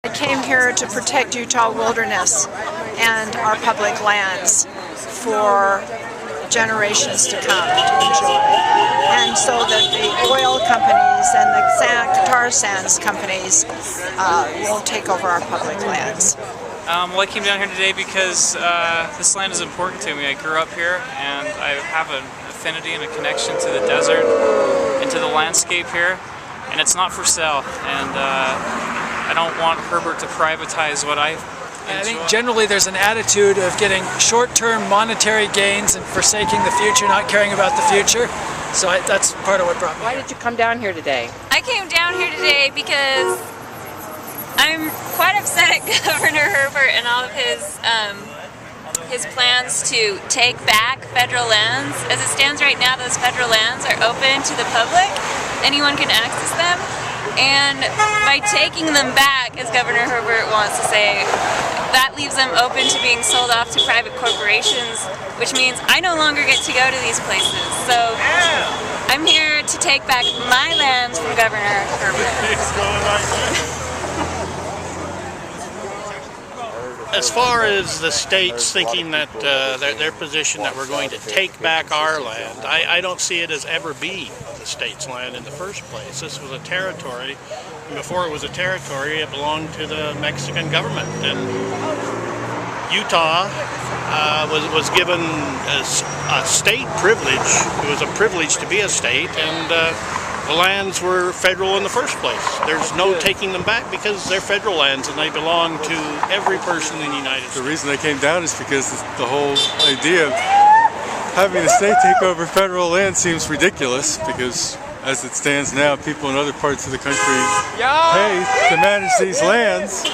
I came here to protect Utah wilderness and our public lands for generations to come to enjoy, and so that the oil companies and the tar sands companies won't take over our public lands. Well, I came down here today because this land is important to me. I grew up here and I have an affinity and a connection to the desert and to the landscape here, and it's not for sale, and I don't want Herbert to privatize what I enjoy. I think generally there's an attitude of getting short-term monetary gains and forsaking the future, not caring about the future. So that's part of what brought me Why here. did you come down here today? I came down here today because I'm quite upset at Governor Herbert and all of his plans to take back federal lands. As it stands right now, those federal lands are open to the public. Anyone can access them. And by taking them back, as Governor Herbert wants to say, that leaves them open to being sold off to private corporations, which means I no longer get to go to these places. So I'm here to take back my lands from Governor Herbert. As far as the states thinking that their position that we're going to take back our land, I don't see it as ever being the state's land in the first place. This was a territory, and before it was a territory, it belonged to the Mexican government. And Utah was given a state privilege. It was a privilege to be a state, and the lands were federal in the first place. There's no taking them back because they're federal lands and they belong to every person in the United States. The reason I came down is because the whole idea of having the state take over federal land seems ridiculous, because as it stands now, people in other parts of the country pay to manage these lands,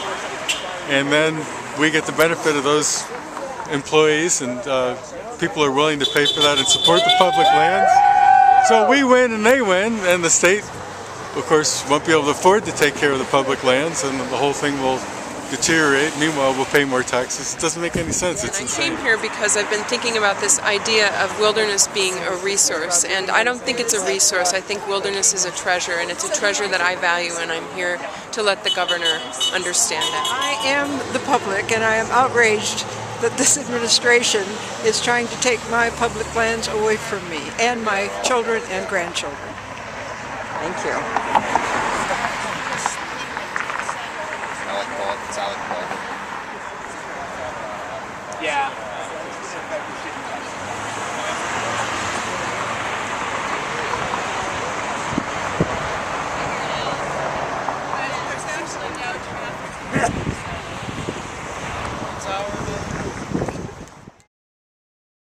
and then we get the benefit of those employees, and people are willing to pay for that and support the public lands. So we win and they win, and the state, of course, won't be able to afford to take care of the public lands, and the whole thing will deteriorate. Meanwhile, we'll pay more taxes. It doesn't make any sense. It's insane. I came here because I've been thinking about this idea of wilderness being a resource, and I don't think it's a resource. I think wilderness is a treasure, and it's a treasure that I value, and I'm here to let the governor understand that. I am the public, and I am outraged that this administration is trying to take my public lands away from me and my children and grandchildren. Thank you. Yeah. Yeah.